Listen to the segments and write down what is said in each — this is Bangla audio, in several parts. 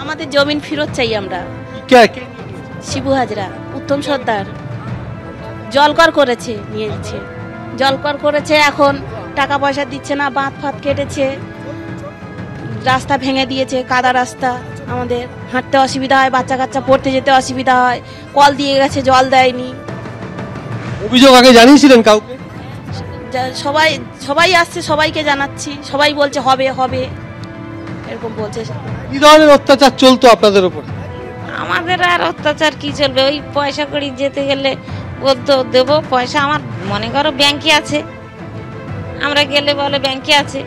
আমাদের জমিন ফেরত চাই আমরা। শিবু হাজরা, উত্তম সর্দার জলকর করেছে, নিয়েছে জলকর করেছে, এখন টাকা পয়সা দিচ্ছে না, বাঁধ ফাঁধ কেটেছে, রাস্তা ভেঙে দিয়েছে, কাদা রাস্তা, আমাদের হাঁটতে অসুবিধা হয়, বাচ্চা কাচ্চা পড়তে যেতে অসুবিধা হয়, কল দিয়ে গেছে জল দেয়নি। অভিযোগ আগে জানিয়েছিলেন কাউকে? সবাই সবাই আসছে, সবাইকে জানাচ্ছি, সবাই বলছে হবে হবে এরকম বলছে। কি ধরনের অত্যাচার চলতো আপনাদের উপর? আমাদের আর অত্যাচার কি চলবে, ওই পয়সা করি যেতে গেলে বলতো দেবো পয়সা, আমার মনে করো ব্যাংকে আছে, আমরা গেলে বলে ব্যাংকে আছে,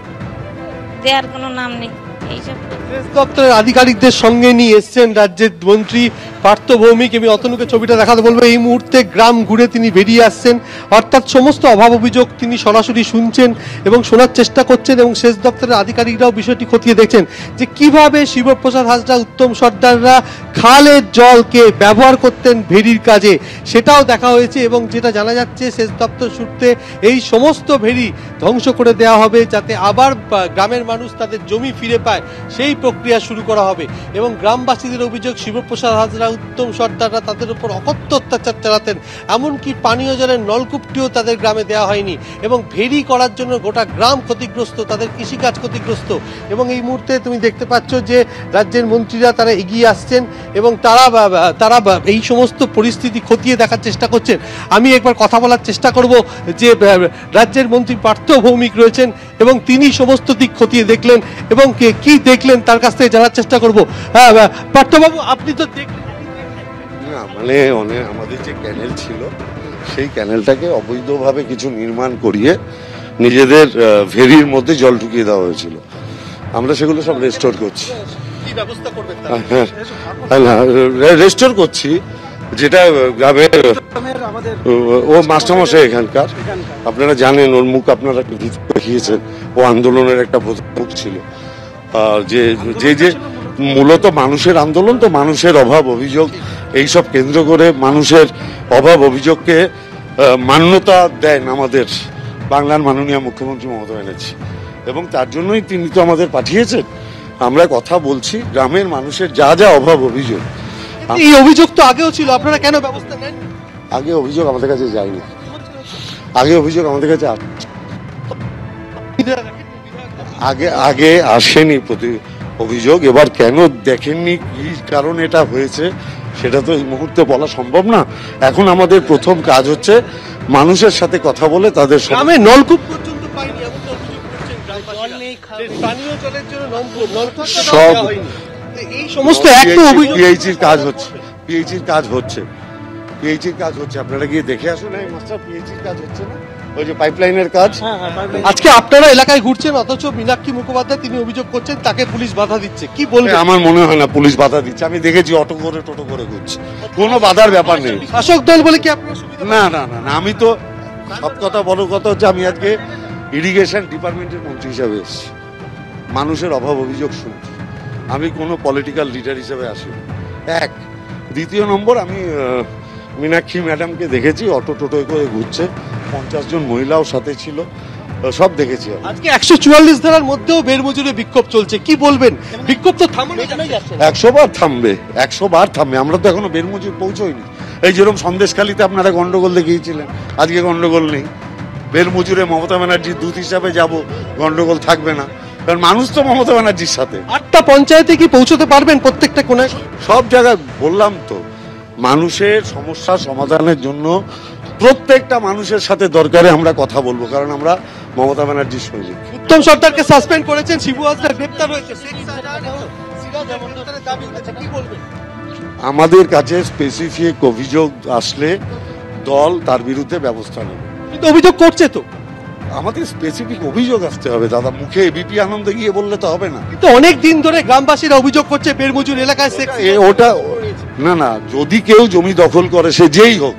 দেওয়ার কোনো নাম নেই। এইসব সেচ দপ্তরের আধিকারিকদের সঙ্গে নিয়ে এসছেন রাজ্যের মন্ত্রী পার্থ ভৌমিক। আমি অতনুকে ছবিটা দেখাতে বলবো। এই মুহূর্তে গ্রাম ঘুরে তিনি বেরিয়ে আসছেন, অর্থাৎ সমস্ত অভাব অভিযোগ তিনি সরাসরি শুনছেন এবং শোনার চেষ্টা করছেন, এবং সেচ দপ্তরের আধিকারিকরাও বিষয়টি খতিয়ে দেখছেন যে কিভাবে শিবপ্রসাদ হাজরা, উত্তম সর্দাররা খালের জলকে ব্যবহার করতেন ভেড়ির কাজে, সেটাও দেখা হয়েছে। এবং যেটা জানা যাচ্ছে সেচ দপ্তর সূত্রে এই সমস্ত ভেড়ি ধ্বংস করে দেওয়া হবে, যাতে আবার গ্রামের মানুষ তাদের জমি ফিরে পায়, সেই প্রক্রিয়া শুরু করা হবে। এবং গ্রামবাসীদের অভিযোগ শিবপ্রসাদ হাজরা, উত্তম সর্দাররা তাদের উপর অকথ্য অত্যাচার চালাতেন, এমনকি পানীয় জলের নলকূপটিও তাদের গ্রামে দেওয়া হয়নি, এবং ভেড়ি করার জন্য গোটা গ্রাম ক্ষতিগ্রস্ত, তাদের কৃষিকাজ ক্ষতিগ্রস্ত। এবং এই মুহূর্তে তুমি দেখতে পাচ্ছ যে রাজ্যের মন্ত্রীরা তারা এগিয়ে আসছেন এবং তারা এই সমস্ত পরিস্থিতি খতিয়ে দেখার চেষ্টা করছেন। আমি একবার কথা বলার চেষ্টা করব যে রাজ্যের মন্ত্রী পার্থ ভৌমিক রয়েছেন এবং তিনি সমস্ত দিক খতিয়ে দেখলেন এবং কি দেখলেন তার কাছ থেকে জানার চেষ্টা করব। পার্থবাবু, আপনি তো দেখলেন না, মানে আমাদের যে ক্যানেল ছিল সেই ক্যানেলটাকে অবৈধভাবে কিছু নির্মাণ করিয়ে নিজেদের ভেরির মধ্যে জল ঢুকিয়ে দেওয়া হয়েছিল। আমরা সেগুলো সব রেস্টোর করছি। রেস্টোর করছি, যেটা গ্রামের ও মাস্টারমশাই এখানকার, আপনারা জানেন, ওর মুখ আপনারা দেখিয়েছেন, ও আন্দোলনের একটা মুখ ছিল, যে যে মূলত মানুষের আন্দোলন, তো মানুষের অভাব অভিযোগ এইসব কেন্দ্র করে মানুষের অভাব অভিযোগকে মান্যতা দেন আমাদের বাংলার মাননীয় মুখ্যমন্ত্রী মমতা ব্যানার্জি, এবং তার জন্যই তিনি তো আমাদের পাঠিয়েছেন। আমরা কথা বলছি গ্রামের মানুষের যা যা অভাব অভিযোগ। এই অভিযোগ তো আগেও ছিল, আপনারা কেন ব্যবস্থা নেন? আগে অভিযোগ আমাদের কাছে যায়নি, আগে অভিযোগ আমাদের কাছে আগে আসেনি অভিযোগ। এবার কেন দেখেননি, কি কারণ এটা হয়েছে, সেটা তো এই মুহূর্তে বলা সম্ভব না। এখন আমাদের প্রথম কাজ হচ্ছে মানুষের সাথে কথা বলে তাদের গ্রামে নলকূপ পর্যন্ত পাইনি, এমন অভিযোগ করছেন গ্রামবাসীরা। পানীয় জলের জন্য নলকূপ সব এই সমস্ত একটা অভিযোগ। পিএইচির কাজ হচ্ছে, পিএইচির কাজ হচ্ছে, পিএইচির কাজ হচ্ছে। আপনারা গিয়ে দেখে আসুন, এই মাস্টার পিএইচির কাজ হচ্ছে না, ওই যে পাইপলাইনের কাজ। আজকে আপনারা এলাকায় ঘুরছেন, অথচ মীনাক্ষী মুখোপাধ্যায় তিনি অভিযোগ করছেন তাকে পুলিশ বাধা দিচ্ছে, কি বলবেন? আমার মনে হয় না পুলিশ বাধা দিচ্ছে, আমি দেখেছি অটো করে টোটো করে ঘুরছে, কোনো বাধার ব্যাপার নেই। শাসক দল বলে কি আপনারা সুবিধা? না না না, আমি তো সব কথা, বড় কথা হচ্ছে আমি আজকে ইরিগেশন ডিপার্টমেন্টের মন্ত্রী হিসাবে এসেছি, মানুষের অভাব অভিযোগ শুনছি, আমি কোনো পলিটিক্যাল লিডার হিসেবে আসিনি। এক, দ্বিতীয় নম্বর, আমি মীনাক্ষী ম্যাডামকে দেখেছি অটো টোটোয় করে ঘুরছে, 50 জন মহিলাও সাথে ছিল, সব দেখেছি। আজকে 144 ধারার মধ্যেও বেরমজুরে বিক্ষোভ চলছে, কি বলবেন? বিক্ষোভ তো থামানো যাচ্ছে না। 100 বার থামবে, 100 বার থামবে। আমরা তো এখনো বেরমজুর পৌঁছইনি। এই যেরকম সন্দেশখালীতে আপনারা গন্ডগোল দেখিয়েছিলেন, আজকে গন্ডগোল নেই। বেরমজুরে মমতা ব্যানার্জির দূত হিসাবে যাব, গন্ডগোল থাকবে না, কারণ মানুষ তো মমতা ব্যানার্জির সাথে। 8টা পঞ্চায়েতে কি পৌঁছতে পারবেন? প্রত্যেকটা কোনায়, সব জায়গায় বললাম তো, মানুষের সমস্যা সমাধানের জন্য প্রত্যেকটা মানুষের সাথে দরকারে আমরা কথা বলবো, কারণ আমরা মমতা ব্যানার্জির সৈনিক। উত্তম সরকারকে সাসপেন্ড করেছেন, শিবু হাজরা গ্রেপ্তার হয়েছে, কি বলবেন? আমাদের কাছে স্পেসিফিক অভিযোগ আসলে দল তার বিরুদ্ধে ব্যবস্থা নেবে। কিন্তু অভিযোগ করছে তো, আমাদের স্পেসিফিক অভিযোগ আসতে হবে দাদা, মুখে এবিপি আনন্দে গিয়ে বললে তো হবে না। কিন্তু অনেক দিন ধরে গ্রামবাসীরা অভিযোগ করছে বেরমজুর এলাকায় ওটা না না, যদি কেউ জমি দখল করে, সে যেই হোক,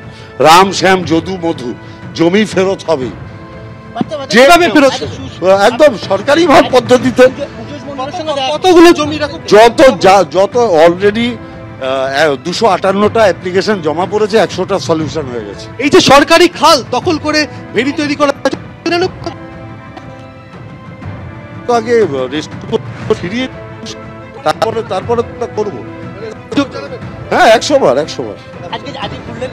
রাম শ্যাম যদু মধু, জমি ফেরত হবে, যেভাবে ফেরত, একদম সরকারি ভাব পদ্ধতিতে। কতগুলো জমি যত অলরেডি 258টা অ্যাপ্লিকেশন জমা পড়েছে, 100টা সলিউশন হয়ে গেছে। এই যে সরকারি খাল দখল করে ভেড়ি তৈরি করা, আগে ফিরিয়ে তারপরে তো করবো। অভিযোগ জানাবেন? হ্যাঁ, 100 বার। আজকে ঘুরলেন